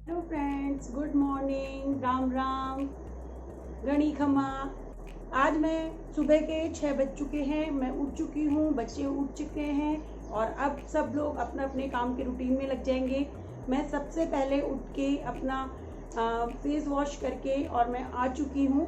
Hello friends, good morning, Ram Ram, गणी खमा। आज मैं सुबह के 6 बज चुके हैं, मैं उठ चुकी हूँ, बच्चे उठ चुके हैं और अब सब लोग अपना अपने काम के रूटीन में लग जाएंगे। मैं सबसे पहले उठ के अपना फेस वॉश करके और मैं आ चुकी हूँ।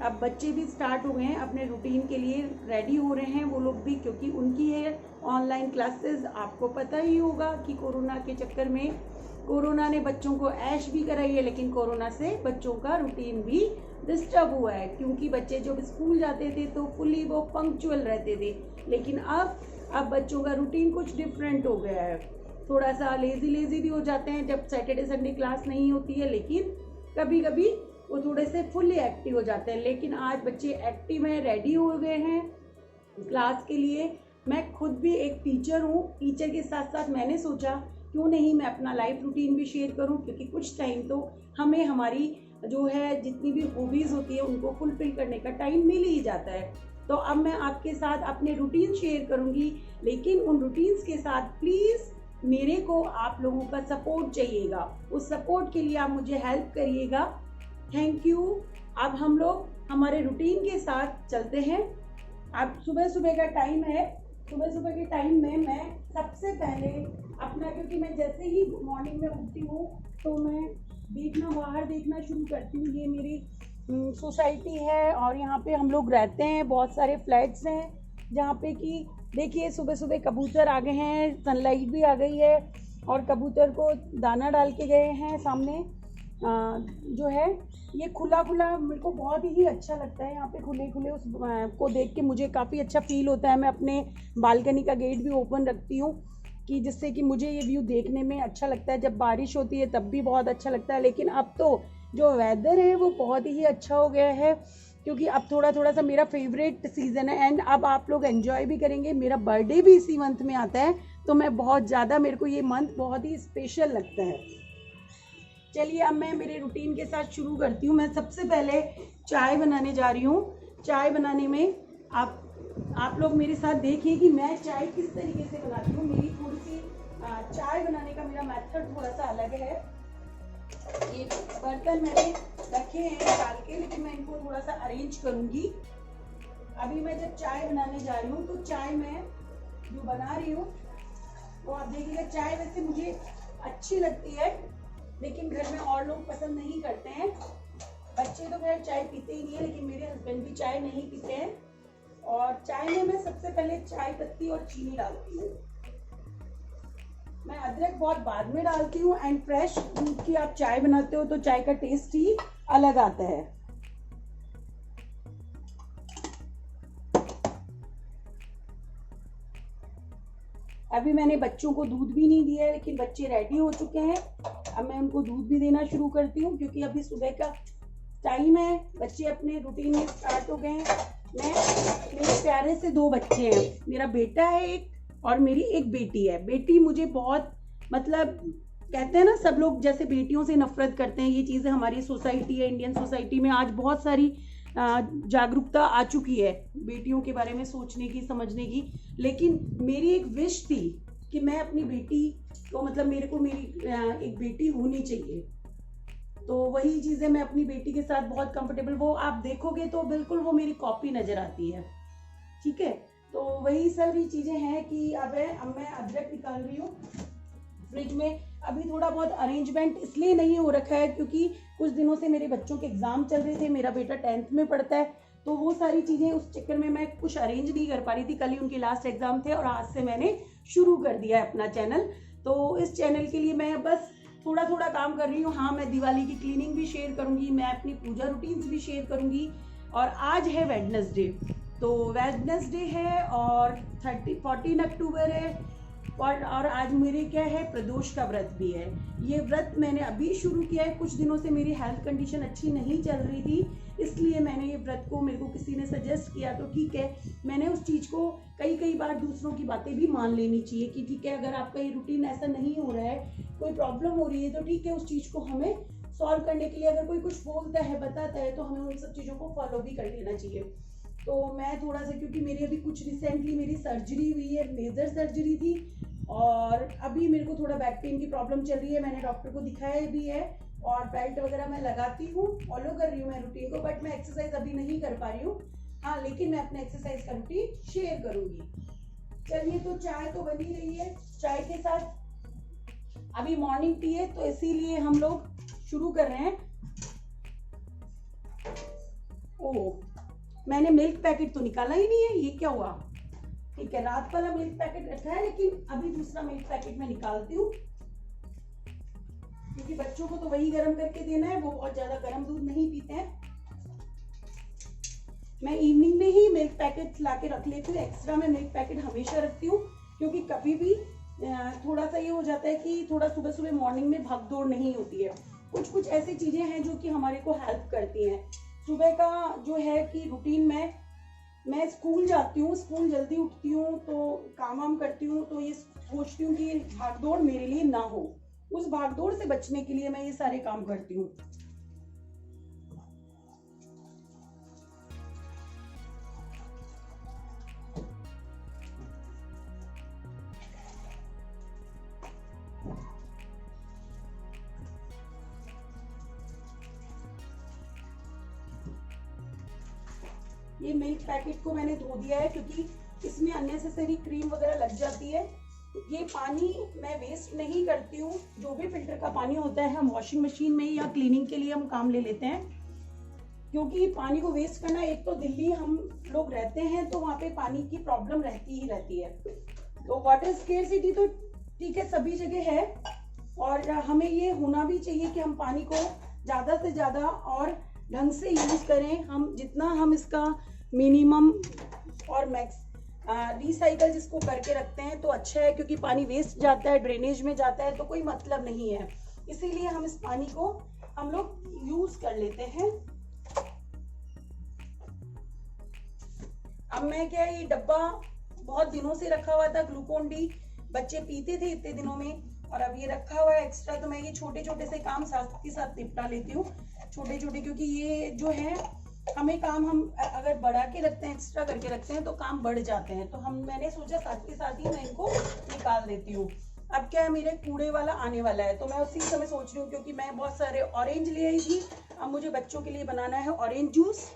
अब बच्चे भी स्टार्ट हो गए हैं, अपने रूटीन के लिए रेडी हो रहे हैं वो लोग भी, क्योंकि उनकी है ऑनलाइन क्लासेस। आपको पता ही होगा कि कोरोना के चक्कर में कोरोना ने बच्चों को ऐश भी कराई है, लेकिन कोरोना से बच्चों का रूटीन भी डिस्टर्ब हुआ है, क्योंकि बच्चे जब स्कूल जाते थे तो फुली वो पंक्चुअल रहते थे, लेकिन अब बच्चों का रूटीन कुछ डिफरेंट हो गया है। थोड़ा सा लेजी लेजी भी हो जाते हैं जब सैटरडे संडे क्लास नहीं होती है, लेकिन कभी कभी वो थोड़े से फुल्ली एक्टिव हो जाते हैं। लेकिन आज बच्चे एक्टिव हैं, रेडी हो गए हैं क्लास के लिए। मैं खुद भी एक टीचर हूँ, टीचर के साथ साथ मैंने सोचा क्यों नहीं मैं अपना लाइफ रूटीन भी शेयर करूँ, क्योंकि कुछ टाइम तो हमें हमारी जो है जितनी भी हॉबीज़ होती है उनको फुलफिल करने का टाइम मिल ही जाता है। तो अब मैं आपके साथ अपने रूटीन शेयर करूँगी, लेकिन उन रूटीन्स के साथ प्लीज़ मेरे को आप लोगों का सपोर्ट चाहिएगा। उस सपोर्ट के लिए आप मुझे हेल्प करिएगा। Thank you. अब हम लोग हमारे रूटीन के साथ चलते हैं। अब सुबह सुबह का टाइम है, सुबह सुबह के टाइम में मैं सबसे पहले अपना, क्योंकि मैं जैसे ही मॉर्निंग में उठती हूँ तो मैं बाहर देखना शुरू करती हूँ। ये मेरी सोसाइटी है और यहाँ पे हम लोग रहते हैं, बहुत सारे फ्लैट्स हैं जहाँ पे कि देखिए सुबह सुबह कबूतर आ गए हैं, सनलाइट भी आ गई है और कबूतर को दाना डाल के गए हैं सामने। जो है ये खुला खुला मेरे को बहुत ही अच्छा लगता है, यहाँ पे खुले खुले उस को देख के मुझे काफ़ी अच्छा फील होता है। मैं अपने बालकनी का गेट भी ओपन रखती हूँ कि जिससे कि मुझे ये व्यू देखने में अच्छा लगता है। जब बारिश होती है तब भी बहुत अच्छा लगता है, लेकिन अब तो जो वेदर है वो बहुत ही अच्छा हो गया है, क्योंकि अब थोड़ा थोड़ा सा मेरा फेवरेट सीज़न है एंड अब आप लोग एंजॉय भी करेंगे। मेरा बर्थडे भी इसी मंथ में आता है, तो मैं बहुत ज़्यादा, मेरे को ये मंथ बहुत ही स्पेशल लगता है। चलिए अब मैं मेरे रूटीन के साथ शुरू करती हूँ। मैं सबसे पहले चाय बनाने जा रही हूँ। चाय बनाने में आप लोग मेरे साथ देखिए कि मैं चाय किस तरीके से बनाती हूँ। मेरी थोड़ी सी चाय बनाने का मेरा मेथड थोड़ा सा अलग है। ये बर्तन मैंने रखे हैं डाल के, लेकिन मैं इनको थोड़ा सा अरेंज करूँगी। अभी मैं जब चाय बनाने जा रही हूँ तो चाय मैं जो बना रही हूँ तो आप देखिएगा, चाय वैसे मुझे अच्छी लगती है, लेकिन घर में और लोग पसंद नहीं करते हैं। बच्चे तो खैर चाय पीते ही नहीं है, लेकिन मेरे हस्बैंड भी चाय नहीं पीते हैं। और चाय में मैं सबसे पहले चाय पत्ती और चीनी डालती हूँ। मैं अदरक बहुत बाद में डालती हूँ एंड फ्रेश दूध की आप चाय बनाते हो तो चाय का टेस्ट ही अलग आता है। अभी मैंने बच्चों को दूध भी नहीं दिया है, लेकिन बच्चे रेडी हो चुके हैं। अब मैं उनको दूध भी देना शुरू करती हूँ, क्योंकि अभी सुबह का टाइम है, बच्चे अपने रूटीन में स्टार्ट हो गए हैं। मेरे प्यारे से 2 बच्चे हैं, मेरा बेटा है एक और मेरी एक बेटी है। बेटी मुझे बहुत, मतलब कहते हैं ना सब लोग जैसे बेटियों से नफरत करते हैं, ये चीज़ें हमारी सोसाइटी है, इंडियन सोसाइटी में आज बहुत सारी जागरूकता आ चुकी है बेटियों के बारे में सोचने की, समझने की। लेकिन मेरी एक विश थी कि मैं अपनी बेटी को, मतलब मेरे को मेरी एक बेटी होनी चाहिए, तो वही चीज़ें मैं अपनी बेटी के साथ बहुत कंफर्टेबल, वो आप देखोगे तो बिल्कुल वो मेरी कॉपी नज़र आती है। ठीक है, तो वही सारी चीज़ें हैं कि अब मैं अदरक निकाल रही हूँ फ्रिज में। अभी थोड़ा बहुत अरेंजमेंट इसलिए नहीं हो रखा है क्योंकि कुछ दिनों से मेरे बच्चों के एग्ज़ाम चल रहे थे, मेरा बेटा 10th में पढ़ता है, तो वो सारी चीज़ें उस चक्कर में मैं कुछ अरेंज नहीं कर पा रही थी। कल ही उनके लास्ट एग्ज़ाम थे और आज से मैंने शुरू कर दिया है अपना चैनल। तो इस चैनल के लिए मैं बस थोड़ा थोड़ा काम कर रही हूँ। हाँ, मैं दिवाली की क्लीनिंग भी शेयर करूँगी, मैं अपनी पूजा रूटीन्स भी शेयर करूँगी। और आज है वेडनेसडे, तो वेडनेसडे है और 14 अक्टूबर है और आज मेरे क्या है, प्रदोष का व्रत भी है। ये व्रत मैंने अभी शुरू किया है, कुछ दिनों से मेरी हेल्थ कंडीशन अच्छी नहीं चल रही थी, इसलिए मैंने ये व्रत को, मेरे को किसी ने सजेस्ट किया तो ठीक है, मैंने उस चीज़ को कई बार दूसरों की बातें भी मान लेनी चाहिए कि ठीक है, अगर आपका ये रूटीन ऐसा नहीं हो रहा है, कोई प्रॉब्लम हो रही है, तो ठीक है, उस चीज़ को हमें सॉल्व करने के लिए अगर कोई कुछ बोलता है, बताता है, तो हमें उन सब चीज़ों को फॉलो भी कर लेना चाहिए। तो मैं थोड़ा सा, क्योंकि मेरी अभी कुछ रिसेंटली मेरी सर्जरी हुई है, मेजर सर्जरी थी और अभी मेरे को थोड़ा बैक पेन की प्रॉब्लम चल रही है, मैंने डॉक्टर को दिखाया भी है और बेल्ट वगैरह मैं लगाती हूँ, फॉलो कर रही हूँ मैं रूटीन को, बट मैं एक्सरसाइज अभी नहीं कर पा रही हूँ। हाँ, लेकिन मैं अपने एक्सरसाइज का रूटीन शेयर करूंगी। चलिए, तो चाय तो बनी रही है, चाय के साथ अभी मॉर्निंग टी है, तो इसीलिए हम लोग शुरू कर रहे हैं। ओह, मैंने मिल्क पैकेट तो निकाला ही नहीं है, ये क्या हुआ? ठीक है, रात वाला मिल्क पैकेट रखा है, लेकिन अभी दूसरा मिल्क पैकेट मैं निकालती हूँ, क्योंकि बच्चों को तो वही गर्म करके देना है, वो बहुत ज्यादा गर्म दूध नहीं पीते हैं। मैं इवनिंग में ही मिल्क पैकेट ला के रख लेती हूँ, एक्स्ट्रा मैं मिल्क पैकेट हमेशा रखती हूँ, क्योंकि कभी भी थोड़ा सा ये हो जाता है कि थोड़ा सुबह सुबह मॉर्निंग में भागदौड़ नहीं होती है। कुछ कुछ ऐसी चीजें हैं जो कि हमारे को हेल्प करती हैं। सुबह का जो है कि रूटीन में मैं स्कूल जाती हूँ, स्कूल जल्दी उठती हूँ, तो काम वाम करती हूँ, तो ये सोचती हूँ कि भागदौड़ मेरे लिए ना हो, उस भागदौड़ से बचने के लिए मैं ये सारे काम करती हूँ। ये मिल्क पैकेट को मैंने धो दिया है, क्योंकि इसमें अननेसेसरी क्रीम वगैरह लग जाती है। ये पानी मैं वेस्ट नहीं करती हूँ, जो भी फिल्टर का पानी होता है हम वॉशिंग मशीन में या क्लीनिंग के लिए हम काम ले लेते हैं, क्योंकि पानी को वेस्ट करना, एक तो दिल्ली हम लोग रहते हैं तो वहाँ पे पानी की प्रॉब्लम रहती ही रहती है। तो वाटर स्केर्सिटी तो ठीक है, सभी जगह है, और हमें ये होना भी चाहिए कि हम पानी को ज़्यादा से ज़्यादा और ढंग से यूज करें। हम जितना हम इसका मिनिमम और मैक्स रिसाइकल जिसको करके रखते हैं तो अच्छा है, क्योंकि पानी वेस्ट जाता है, ड्रेनेज में जाता है, तो कोई मतलब नहीं है। इसीलिए हम इस पानी को हम लोग यूज कर लेते हैं। अब मैं क्या, ये डब्बा बहुत दिनों से रखा हुआ था, ग्लूकोन डी बच्चे पीते थे इतने दिनों में, और अब ये रखा हुआ है एक्स्ट्रा, तो मैं ये छोटे छोटे से काम साथ के साथ निपटा लेती हूँ, छोटे छोटे, क्योंकि ये जो है हमें काम, हम अगर बढ़ा के रखते हैं, एक्स्ट्रा करके रखते हैं, तो काम बढ़ जाते हैं, तो मैंने सोचा साथ के साथ ही मैं इनको निकाल देती हूँ। अब क्या है, मेरे कूड़े वाला आने वाला है, तो मैं उसी समय सोच रही हूँ, क्योंकि मैं बहुत सारे ऑरेंज ले आई थी, अब मुझे बच्चों के लिए बनाना है ऑरेंज जूस,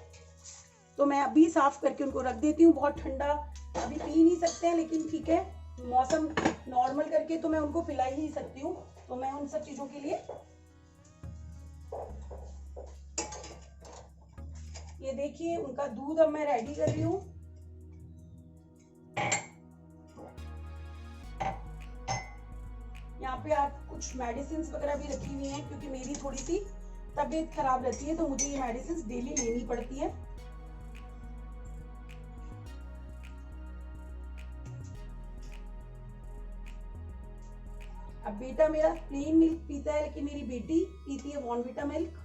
तो मैं अभी साफ करके उनको रख देती हूँ। बहुत ठंडा अभी पी नहीं सकते हैं, लेकिन ठीक है, मौसम नॉर्मल करके तो मैं उनको पिला ही नहीं सकती हूँ, तो मैं उन सब चीजों के लिए ये देखिए, उनका दूध अब मैं रेडी कर रही हूँ। यहाँ पे आप कुछ मेडिसिन वगैरह भी रखी हुई हैं, क्योंकि मेरी थोड़ी सी तबीयत खराब रहती है, तो मुझे ये मेडिसिन डेली लेनी पड़ती है। अब बेटा मेरा प्लेन मिल्क पीता है, लेकिन मेरी बेटी पीती है बॉर्नविटा मिल्क।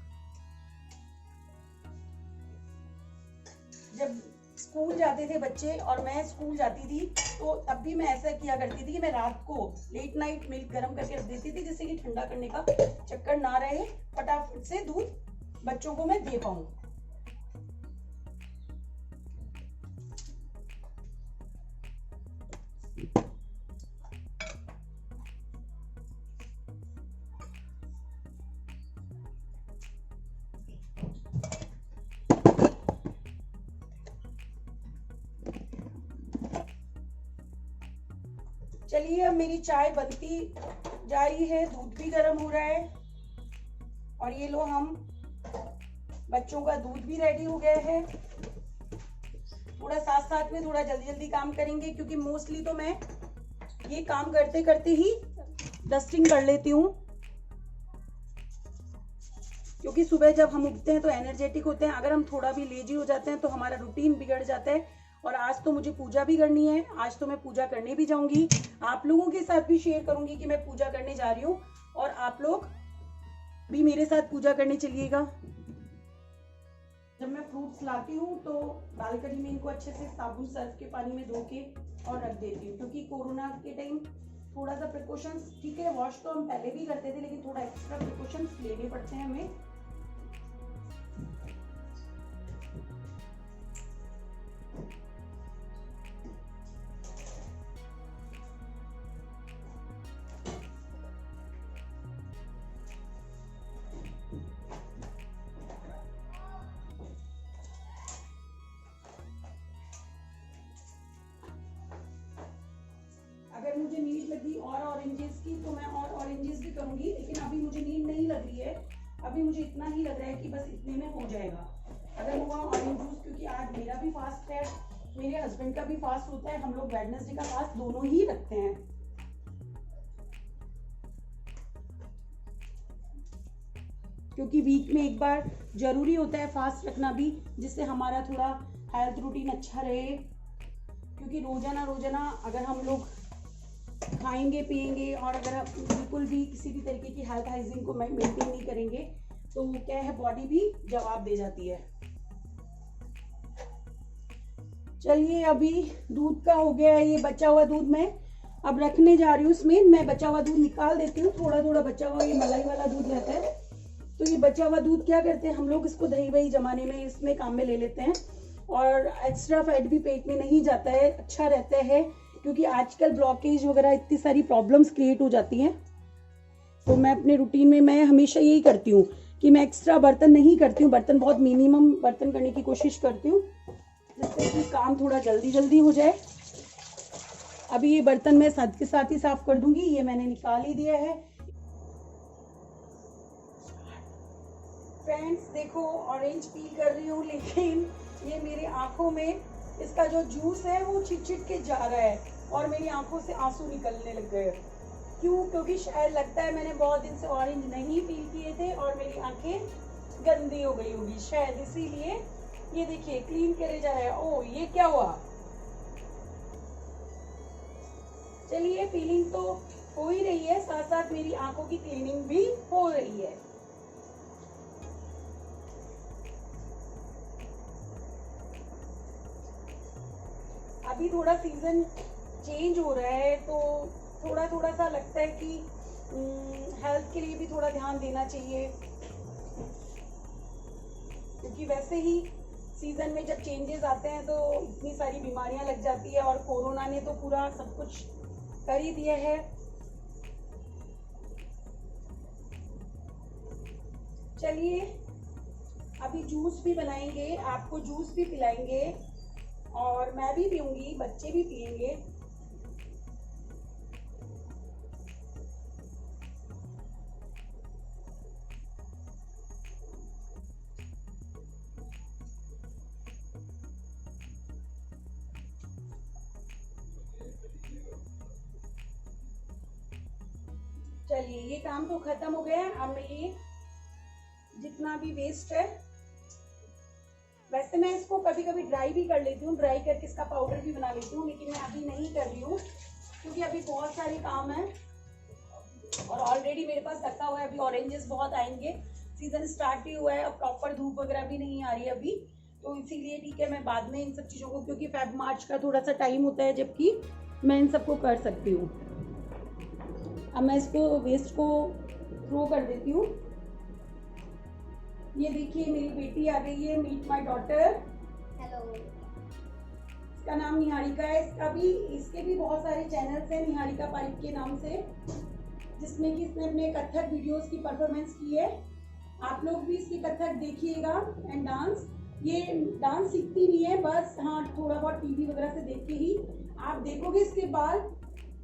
जब स्कूल जाते थे बच्चे और मैं स्कूल जाती थी, तो तब भी मैं ऐसा किया करती थी कि मैं रात को लेट नाइट मिल्क गर्म करके रख देती थी, जिससे कि ठंडा करने का चक्कर ना रहे, फटाफट से दूध बच्चों को मैं दे पाऊं। चलिए, अब मेरी चाय बनती जा रही है, दूध भी गर्म हो रहा है, और ये लो, हम बच्चों का दूध भी रेडी हो गया है। थोड़ा साथ साथ में थोड़ा जल्दी जल्दी काम करेंगे, क्योंकि मोस्टली तो मैं ये काम करते करते ही डस्टिंग कर लेती हूँ, क्योंकि सुबह जब हम उठते हैं तो एनर्जेटिक होते हैं, अगर हम थोड़ा भी लेजी हो जाते हैं तो हमारा रूटीन बिगड़ जाता है। और आज तो मुझे पूजा भी करनी है, आज तो मैं पूजा करने भी जाऊंगी, आप लोगों के साथ भी शेयर करूंगी कि मैं पूजा करने जा रही हूँ, और आप लोग भी मेरे साथ पूजा करने चलिएगा। जब मैं फ्रूट्स लाती हूँ तो बालकनी में इनको अच्छे से साबुन सर्फ के पानी में धो के और रख देती हूँ, क्योंकि कोरोना के टाइम थोड़ा सा प्रिकॉशंस, ठीक है वॉश तो हम पहले भी करते थे, लेकिन थोड़ा एक्स्ट्रा प्रिकॉशंस लेने पड़ते हैं हमें। अभी मुझे इतना ही लग रहा है कि बस इतने में हो जाएगा। अगर हुआ ऑरेंज जूस, क्योंकि आज मेरा भी फास्ट है, मेरे हस्बैंड का भी फास्ट होता है, हम लोग वेडनेसडे का फास्ट दोनों ही रखते हैं। क्योंकि वीक में एक बार जरूरी होता है फास्ट रखना भी, जिससे हमारा थोड़ा हेल्थ रूटीन अच्छा रहे। क्योंकि रोजाना अगर हम लोग खाएंगे पिएंगे और अगर हम बिल्कुल भी किसी भी तरीके की हेल्थ हाइजीन को मेंटेन नहीं करेंगे तो क्या है, बॉडी भी जवाब दे जाती है। चलिए, अभी दूध का हो गया है, ये बचा हुआ दूध मैं अब रखने जा रही हूँ इसमें। मैं बचा हुआ दूध निकाल देती हूँ, थोड़ा थोड़ा बचा हुआ ये मलाई वाला दूध रहता है, तो ये बचा हुआ दूध क्या करते हैं हम लोग, इसको दही वही जमाने में इसमें काम में ले लेते हैं। और एक्स्ट्रा फैट भी पेट में नहीं जाता है, अच्छा रहता है। क्योंकि आजकल ब्लॉकेज वगैरह इतनी सारी प्रॉब्लम्स क्रिएट हो जाती हैं, तो मैं अपने रूटीन में मैं हमेशा यही करती हूँ कि मैं एक्स्ट्रा बर्तन नहीं करती हूँ, बर्तन बहुत मिनिमम बर्तन करने की कोशिश करती हूँ, जिससे कि काम थोड़ा जल्दी हो जाए। अभी ये बर्तन मैं साथ के साथ ही साफ कर दूंगी, ये मैंने निकाल ही दिया है। फ्रेंड्स देखो, ऑरेंज पील कर रही हूँ, लेकिन ये मेरी आंखों में इसका जो जूस है वो छिट के जा रहा है और मेरी आंखों से आंसू निकलने लग गए। क्यों? क्योंकि शायद लगता है मैंने बहुत दिन से ऑरेंज नहीं पील किए थे और मेरी आंखें गंदी हो गई होगी शायद, इसीलिए ये देखिए क्लीन करे जा रहा है। ओ, ये क्या हुआ? चलिए, पीलिंग तो हो ही रही है, साथ साथ मेरी आंखों की क्लीनिंग भी हो रही है। अभी थोड़ा सीजन चेंज हो रहा है तो थोड़ा सा लगता है कि हेल्थ के लिए भी थोड़ा ध्यान देना चाहिए। क्योंकि वैसे ही सीजन में जब चेंजेस आते हैं तो इतनी सारी बीमारियां लग जाती है और कोरोना ने तो पूरा सब कुछ कर ही दिया है। चलिए, अभी जूस भी बनाएंगे, आपको जूस भी पिलाएंगे और मैं भी पीऊंगी, बच्चे भी पिएंगे। चलिए, ये काम तो खत्म हो गया है। अब मैं ये जितना भी वेस्ट है, वैसे मैं इसको कभी कभी ड्राई भी कर लेती हूँ, ड्राई करके इसका पाउडर भी बना लेती हूँ, लेकिन मैं अभी नहीं कर रही हूँ क्योंकि अभी बहुत सारे काम है और ऑलरेडी मेरे पास रखा हुआ है। अभी ऑरेंजेस बहुत आएंगे, सीजन स्टार्ट ही हुआ है, अब प्रॉपर धूप वगैरह भी नहीं आ रही है अभी, तो इसीलिए ठीक है, मैं बाद में इन सब चीज़ों को, क्योंकि फेब मार्च का थोड़ा सा टाइम होता है जबकि मैं इन सबको कर सकती हूँ। अब मैं इसको वेस्ट को थ्रो कर देती हूँ। ये देखिए, मेरी बेटी आ गई है, मीट माय डॉटर। हेलो। इसका नाम निहारिका है। इसके भी बहुत सारे चैनल्स हैं निहारिका पारिक के नाम से, जिसमें कि इसने अपने कथक वीडियोस की परफॉर्मेंस की है। आप लोग भी इसकी कथक देखिएगा एंड डांस। ये डांस सीखती नहीं है, बस हाँ थोड़ा बहुत टीवी वगैरह से देख के ही। आप देखोगे इसके बाल,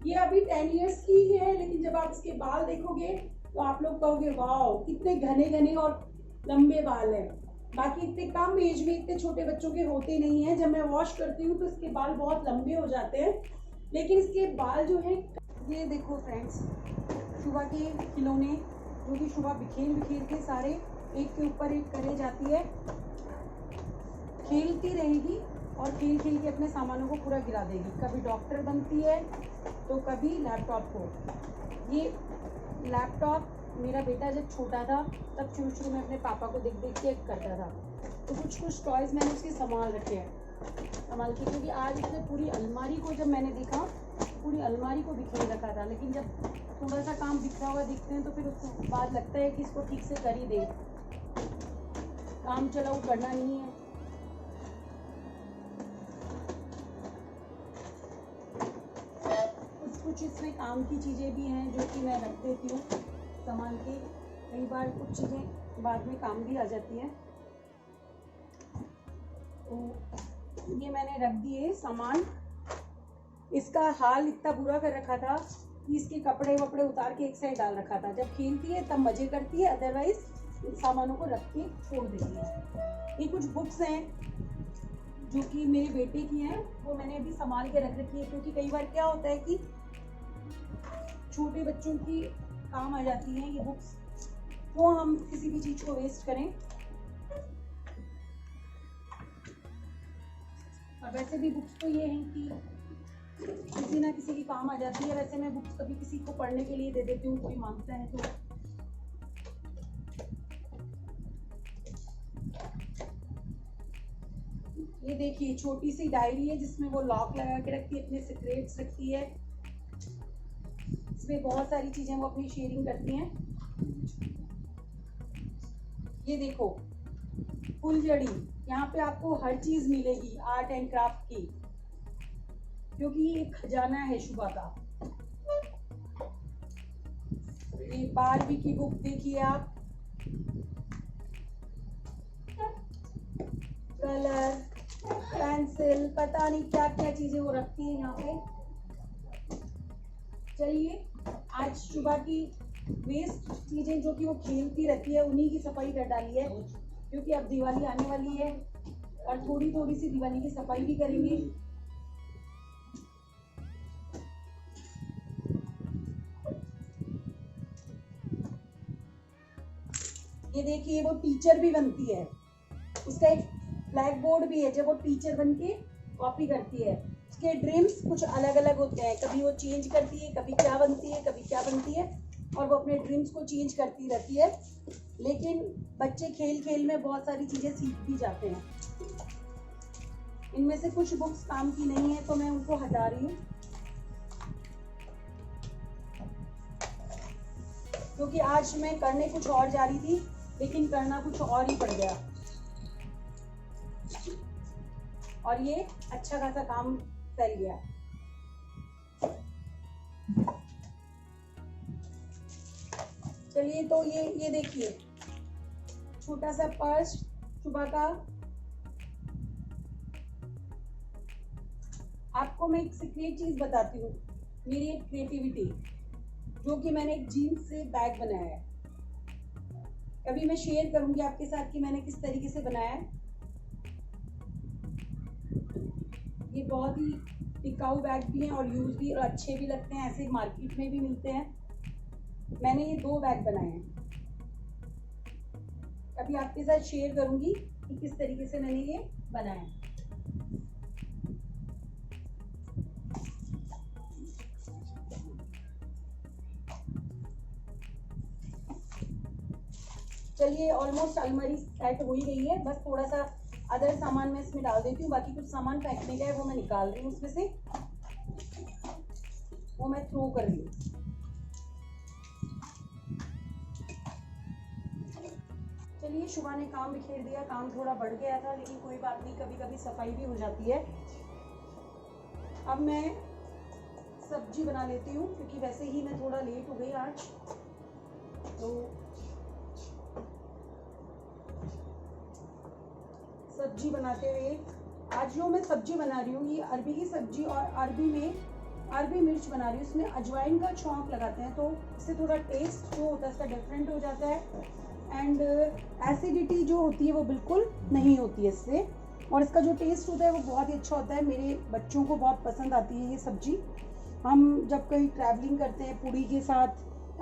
ये अभी 10 इयर्स की है, लेकिन जब आप इसके बाल देखोगे तो आप लोग कहोगे वाओ, कितने घने और लंबे बाल है। बाकी इतने कम एज में इतने छोटे बच्चों के होते नहीं हैं। जब मैं वॉश करती हूँ तो इसके बाल बहुत लंबे हो जाते हैं, लेकिन इसके बाल जो है, ये देखो फ्रेंड्स, शुभा के खिलौने जो कि शुभा बिखेर के सारे एक के ऊपर एक करे जाती है, खेलती रहेगी और खेल के अपने सामानों को पूरा गिरा देगी। कभी डॉक्टर बनती है तो कभी लैपटॉप को। ये लैपटॉप मेरा बेटा जब छोटा था तब शुरू में अपने पापा को देख के करता था, तो कुछ टॉयज मैंने उसके संभाल रखे हैं क्योंकि आज उसने पूरी अलमारी को, जब मैंने देखा पूरी अलमारी को बिखेर रखा था। लेकिन जब थोड़ा सा काम बिखरा हुआ दिखते हैं तो फिर उसके बाद लगता है कि इसको ठीक से कर ही दे, काम चलाऊ करना नहीं है। कुछ इसमें काम की चीज़ें भी हैं जो कि मैं रख देती हूँ संभाल के। कई बार कुछ चीज़ें बाद में काम भी आ जाती हैं, तो ये मैंने रख दिए सामान। इसका हाल इतना बुरा कर रखा था कि इसके कपड़े वपड़े उतार के एक साइड डाल रखा था। जब खेलती है तब मज़े करती है, अदरवाइज इन सामानों को रख के छोड़ देती है। ये कुछ बुक्स हैं जो कि मेरे बेटे की हैं, वो मैंने अभी संभाल के रख रखी है, क्योंकि कई बार क्या होता है कि छोटे बच्चों की काम आ जाती हैं ये बुक्स, वो हम किसी भी चीज़ को वेस्ट करें। और वैसे भी बुक्स तो ये हैं कि किसी ना किसी की काम आ जाती है। वैसे मैं बुक्स कभी किसी को पढ़ने के लिए दे देती हूँ, कोई मांगता है तो। ये देखिए छोटी सी डायरी है जिसमें वो लॉक लगा के रखती है, अपने सीक्रेट्स रखती है। इसमें बहुत सारी चीजें वो अपनी शेयरिंग करती हैं। ये देखो फुलझड़ी, यहाँ पे आपको हर चीज मिलेगी आर्ट एंड क्राफ्ट की, क्योंकि ये एक खजाना है शुभा का। ये बारहवीं की बुक देखिए आप, कलर, पेंसिल, पता नहीं क्या क्या चीजें वो रखती है यहाँ पे। चलिए आज शुभा की वेस्ट चीजें जो कि वो खेलती रहती है उन्हीं की सफाई कर डाली है, क्योंकि अब दिवाली आने वाली है और थोड़ी थोड़ी सी दिवाली की सफाई भी करेंगे। ये देखिए वो टीचर भी बनती है, उसका एक ब्लैक बोर्ड भी है जब वो टीचर बन के कॉपी करती है। उसके ड्रीम्स कुछ अलग अलग होते हैं, कभी वो चेंज करती है, कभी क्या बनती है, कभी क्या बनती है, और वो अपने ड्रीम्स को चेंज करती रहती है। लेकिन बच्चे खेल खेल में बहुत सारी चीज़ें सीख भी जाते हैं। इनमें से कुछ बुक्स काम की नहीं है तो मैं उनको हटा रही हूँ, क्योंकि आज मैं करने कुछ और जा रही थी लेकिन करना कुछ और ही पड़ गया, और ये अच्छा खासा काम फैल गया। चलिए तो ये देखिए छोटा सा पर्स शुभा का। आपको मैं एक सीक्रेट चीज बताती हूँ, मेरी एक क्रिएटिविटी, जो कि मैंने एक जीन्स से बैग बनाया है। कभी मैं शेयर करूंगी आपके साथ कि मैंने किस तरीके से बनाया है। ये बहुत ही टिकाऊ बैग भी हैं और यूज भी और अच्छे भी लगते हैं, ऐसे मार्केट में भी मिलते हैं। मैंने ये 2 बैग बनाए हैं, अभी आपके साथ शेयर करूंगी कि किस तरीके से मैंने ये बनाया है। चलिए ऑलमोस्ट अलमारी सेट हो ही गई है, बस थोड़ा सा अदर सामान मैं इसमें डाल देती हूँ। बाकी कुछ सामान फेंकने का है वो मैं निकाल रही हूँ, उसमें से वो मैं थ्रो कर रही हूँ। चलिए शुभा ने काम बिखेर दिया, काम थोड़ा बढ़ गया था लेकिन कोई बात नहीं, कभी कभी सफाई भी हो जाती है। अब मैं सब्जी बना लेती हूँ, क्योंकि वैसे ही मैं थोड़ा लेट हो गई आज। तो सब्जी बनाते हुए आज जो मैं सब्जी बना रही हूँ, ये अरबी की सब्जी और अरबी में अरबी मिर्च बना रही हूँ। इसमें अजवाइन का छौंक लगाते हैं तो इससे थोड़ा टेस्ट जो होता है इसका डिफरेंट हो जाता है, एंड एसिडिटी जो होती है वो बिल्कुल नहीं होती है इससे, और इसका जो टेस्ट होता है वो बहुत ही अच्छा होता है। मेरे बच्चों को बहुत पसंद आती है ये सब्जी। हम जब कहीं ट्रैवलिंग करते हैं पूड़ी के साथ,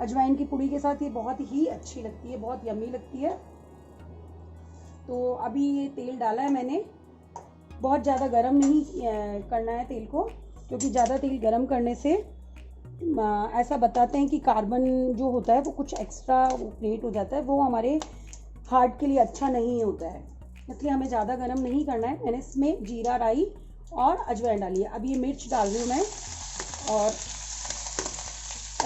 अजवाइन की पूड़ी के साथ, ये बहुत ही अच्छी लगती है, बहुत यम्मी लगती है। तो अभी ये तेल डाला है मैंने, बहुत ज़्यादा गर्म नहीं करना है तेल को, क्योंकि ज़्यादा तेल गर्म करने से ऐसा बताते हैं कि कार्बन जो होता है वो कुछ एक्स्ट्रा क्रिएट हो जाता है, वो हमारे हार्ट के लिए अच्छा नहीं होता है, इसलिए हमें ज़्यादा गर्म नहीं करना है। मैंने इसमें जीरा, राई और अजवाइन डाली है। अब ये मिर्च डाल रही हूँ मैं, और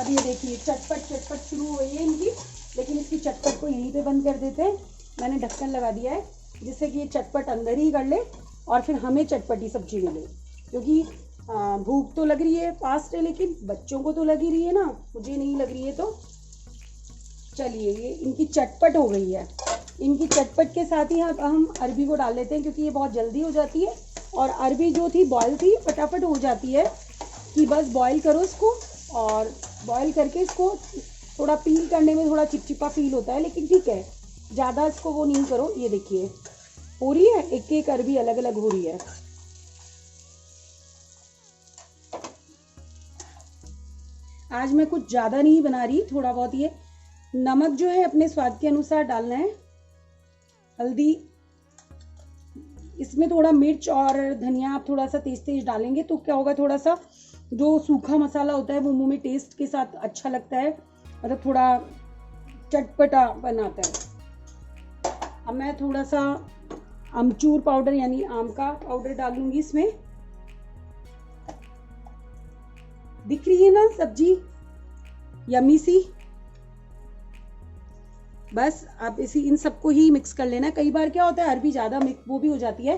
अब ये देखिए चटपट शुरू हो गई है इनकी, लेकिन इसकी चटपट को यहीं पे बंद कर देते हैं। मैंने ढक्कन लगा दिया है जिससे कि ये चटपट अंदर ही कर ले और फिर हमें चटपटी सब्जी मिले, क्योंकि भूख तो लग रही है फास्ट है, लेकिन बच्चों को तो लग ही रही है ना, मुझे नहीं लग रही है। तो चलिए ये इनकी चटपट हो गई है, इनकी चटपट के साथ ही हम अरबी को डाल लेते हैं, क्योंकि ये बहुत जल्दी हो जाती है। और अरबी जो थी बॉयल थी, फटाफट हो जाती है कि बस बॉयल करो इसको, और बॉयल करके इसको थोड़ा पील करने में थोड़ा चिपचिपा फील होता है, लेकिन ठीक है, ज़्यादा इसको वो नहीं करो। ये देखिए हो रही है, एक एक अरबी अलग अलग हो रही है। आज मैं कुछ ज़्यादा नहीं बना रही, थोड़ा बहुत। ये नमक जो है अपने स्वाद के अनुसार डालना है, हल्दी, इसमें थोड़ा मिर्च और धनिया आप थोड़ा सा तेज तेज डालेंगे तो क्या होगा, थोड़ा सा जो सूखा मसाला होता है वो मुंह में टेस्ट के साथ अच्छा लगता है, मतलब थोड़ा चटपटा बनाता है। अब मैं थोड़ा सा अमचूर पाउडर यानी आम का पाउडर डालूंगी इसमें। दिख रही है ना सब्जी यम्मी सी। बस आप इन सबको ही मिक्स कर लेना। कई बार क्या होता है अरबी ज़्यादा वो भी हो जाती है,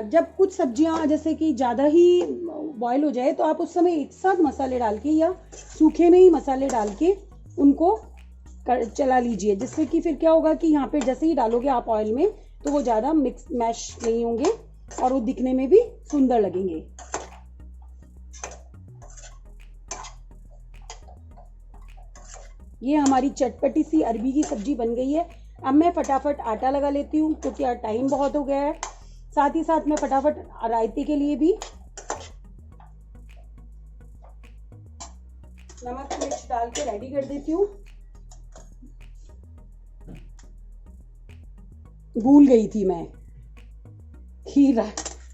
जब कुछ सब्जियां जैसे कि ज़्यादा ही बॉयल हो जाए तो आप उस समय एक साथ मसाले डाल के या सूखे में ही मसाले डाल के उनको चला लीजिए, जिससे कि फिर क्या होगा कि यहाँ पे जैसे ही डालोगे आप ऑयल में तो वो ज़्यादा मिक्स मैश नहीं होंगे और वो दिखने में भी सुंदर लगेंगे। ये हमारी चटपटी सी अरबी की सब्जी बन गई है। अब मैं फटाफट आटा लगा लेती हूँ क्योंकि यार टाइम बहुत हो गया है। साथ ही साथ मैं फटाफट रायते के लिए भी नमक मिर्च डाल के रेडी कर देती हूँ। भूल गई थी मैं, खीर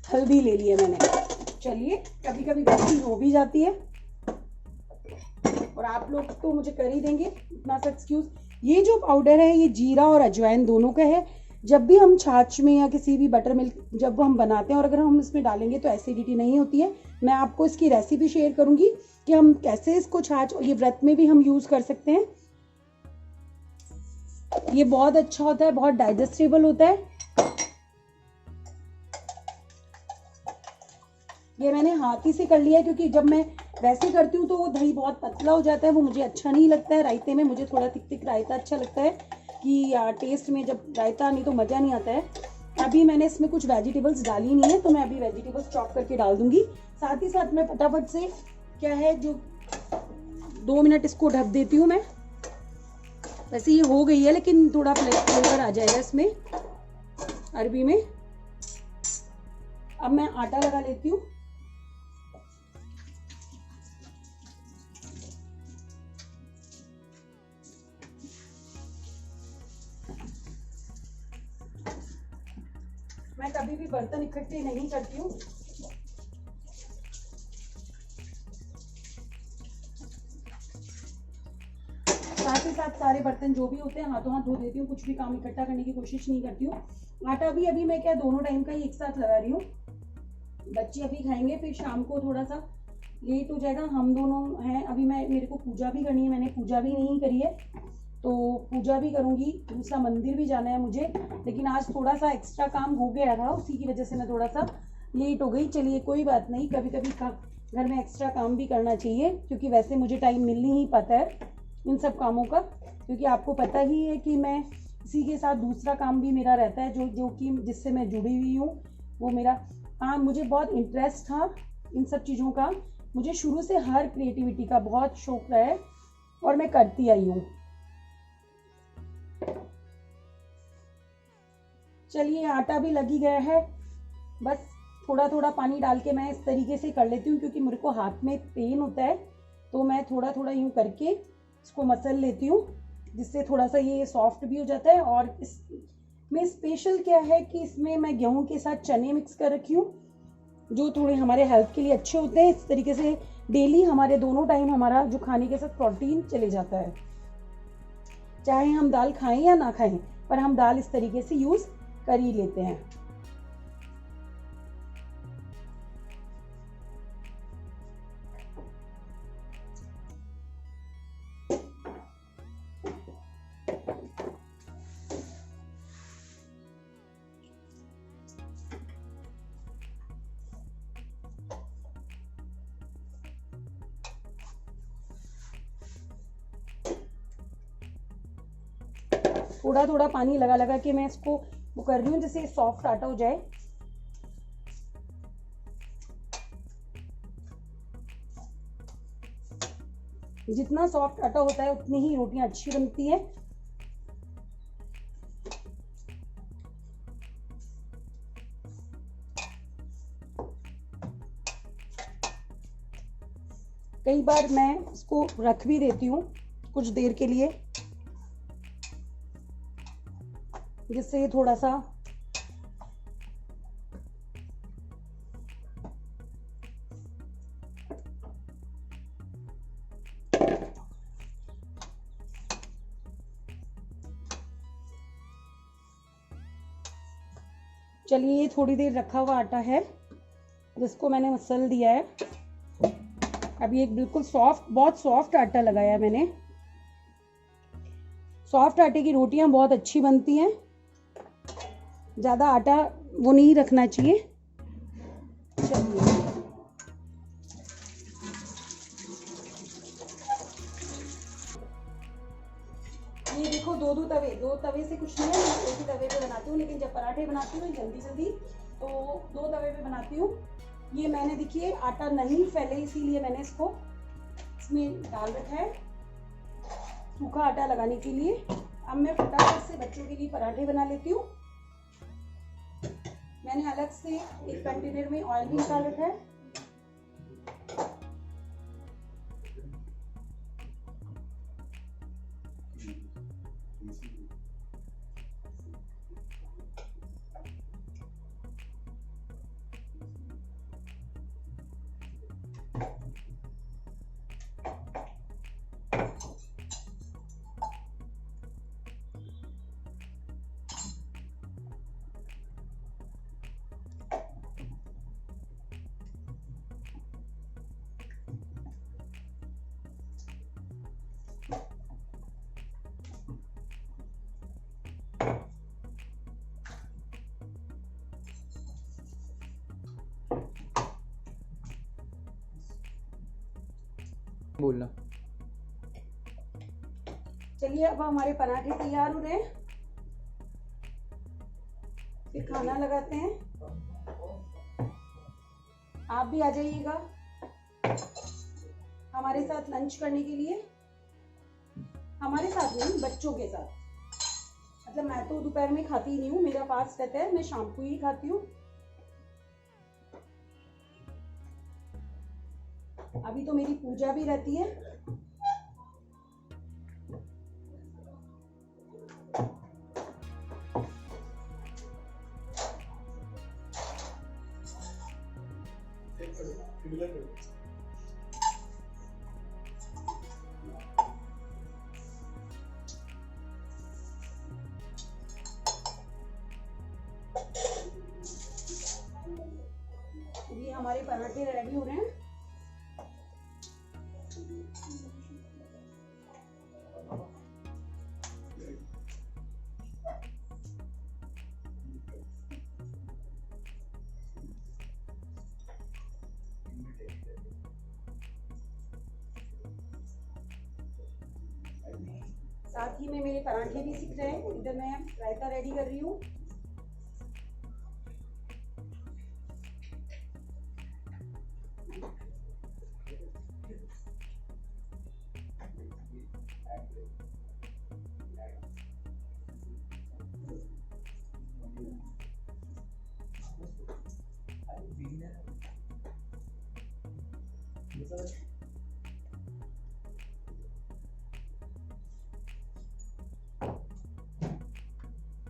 हल्दी ले ली है मैंने। चलिए, कभी कभी गलती हो भी जाती है और आप लोग तो मुझे कर ही देंगे, इतना सा एक्सक्यूज। ये जो पाउडर है ये जीरा और अजवाइन दोनों का है। जब भी हम छाछ में या किसी भी बटर मिल्क जब हम बनाते हैं और अगर हम इसमें डालेंगे तो एसिडिटी नहीं होती है। मैं आपको इसकी रेसिपी शेयर करूंगी कि हम कैसे इसको छाछ, और ये व्रत में भी हम यूज कर सकते हैं। ये बहुत अच्छा होता है, बहुत डाइजेस्टेबल होता है। ये मैंने हाथ ही से कर लिया है क्योंकि जब मैं वैसे करती हूँ तो वो दही बहुत पतला हो जाता है, वो मुझे अच्छा नहीं लगता है। रायते में मुझे थोड़ा थिक थिक रायता अच्छा लगता है कि टेस्ट में जब रायता नहीं तो मज़ा नहीं आता है। अभी मैंने इसमें कुछ वेजिटेबल्स डाली नहीं है तो मैं अभी वेजिटेबल्स चॉप करके डाल दूंगी। साथ ही साथ मैं फटाफट से क्या है जो 2 मिनट इसको ढक देती हूँ मैं। वैसे ये हो गई है लेकिन थोड़ा फ्लेवर आ जाएगा इसमें अरबी में। अब मैं आटा लगा लेती हूँ। मैं कभी भी बर्तन इकट्ठे नहीं करती हूँ। साथ ही साथ सारे बर्तन जो भी होते हैं हाथों हाथ धो देती हूँ, कुछ भी काम इकट्ठा करने की कोशिश नहीं करती हूँ। आटा भी अभी मैं क्या दोनों टाइम का ही एक साथ लगा रही हूँ। बच्चे अभी खाएंगे, फिर शाम को थोड़ा सा लेट हो जाएगा। हम दोनों हैं अभी, मेरे को पूजा भी करनी है, मैंने पूजा भी नहीं करी है तो पूजा भी करूँगी। दूसरा मंदिर भी जाना है मुझे, लेकिन आज थोड़ा सा एक्स्ट्रा काम हो गया था, उसी की वजह से मैं थोड़ा सा लेट हो गई। चलिए कोई बात नहीं, कभी कभी घर में एक्स्ट्रा काम भी करना चाहिए क्योंकि वैसे मुझे टाइम मिल नहीं पाता है इन सब कामों का, क्योंकि आपको पता ही है कि मैं इसी के साथ दूसरा काम भी मेरा रहता है जो कि जिससे मैं जुड़ी हुई हूँ। वो मेरा काम, मुझे बहुत इंटरेस्ट था इन सब चीज़ों का। मुझे शुरू से हर क्रिएटिविटी का बहुत शौक रहा है और मैं करती आई हूँ। चलिए आटा भी लगी गया है, बस थोड़ा थोड़ा पानी डाल के मैं इस तरीके से कर लेती हूँ क्योंकि मेरे को हाथ में पेन होता है, तो मैं थोड़ा थोड़ा यूँ करके इसको मसल लेती हूँ जिससे थोड़ा सा ये सॉफ्ट भी हो जाता है। और इसमें स्पेशल क्या है कि इसमें मैं गेहूं के साथ चने मिक्स कर रखी हूँ जो थोड़े हमारे हेल्थ के लिए अच्छे होते हैं। इस तरीके से डेली हमारे दोनों टाइम हमारा जो खाने के साथ प्रोटीन चले जाता है, चाहे हम दाल खाएं या ना खाएं, पर हम दाल इस तरीके से यूज कर ही लेते हैं। थोड़ा थोड़ा पानी लगा लगा के मैं इसको वो कर रही हूँ जैसे सॉफ्ट आटा हो जाए। जितना सॉफ्ट आटा होता है उतनी ही रोटियां अच्छी बनती है। कई बार मैं इसको रख भी देती हूँ कुछ देर के लिए, जिससे ये थोड़ा सा चलिए, ये थोड़ी देर रखा हुआ आटा है जिसको मैंने मसल दिया है। अभी एक बिल्कुल सॉफ्ट, बहुत सॉफ्ट आटा लगाया मैंने। सॉफ्ट आटे की रोटियां बहुत अच्छी बनती हैं, ज़्यादा आटा वो नहीं रखना चाहिए। चलिए, ये देखो दो तवे से कुछ नहीं है, मैं एक ही तवे पे बनाती हूँ, लेकिन जब पराठे बनाती हूँ जल्दी तो दो तवे पे बनाती हूँ। ये मैंने देखिए आटा नहीं फैले इसीलिए मैंने इसको इसमें डाल रखा है, सूखा आटा लगाने के लिए। अब मैं फटाफट से बच्चों के लिए पराठे बना लेती हूँ। मैंने अलग से एक कंटेनर में ऑयल भी निकाल रखा है। बोलना। चलिए, अब हमारे पराठे तैयार हो रहे हैं, फिर खाना लगाते हैं। आप भी आ जाइएगा हमारे साथ लंच करने के लिए। हमारे साथ नहीं, बच्चों के साथ। मतलब मैं तो दोपहर में खाती ही नहीं हूँ, मेरा फास्ट रहता है, मैं शाम को ही खाती हूँ। अभी तो मेरी पूजा भी रहती है। ये हमारे पराठे रेडी हो रहे हैं। साथ ही में मेरे पराठे भी सीख रहे हैं। इधर मैं रायता रेडी कर रही हूँ।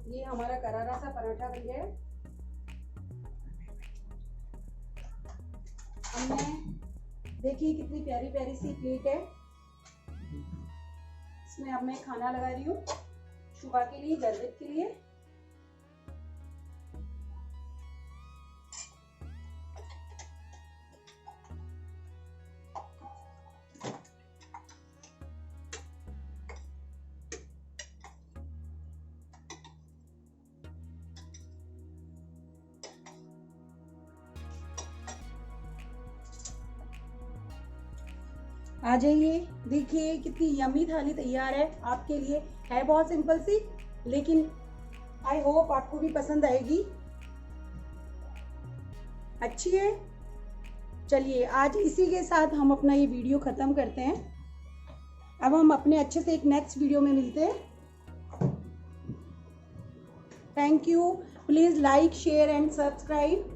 ये हमारा करारा सा पराठा बन गया है। हमने देखिए कितनी प्यारी प्यारी सी प्लेट है। इसमें अब मैं खाना लगा रही हूँ शुभा के लिए, गर्वित के लिए। आ जाइए, देखिए कितनी यम्मी थाली तैयार है आपके लिए। है बहुत सिंपल सी, लेकिन आई होप आपको भी पसंद आएगी। अच्छी है। चलिए, आज इसी के साथ हम अपना ये वीडियो ख़त्म करते हैं। अब हम अपने अच्छे से एक नेक्स्ट वीडियो में मिलते हैं। Thank you. Please like, share and subscribe.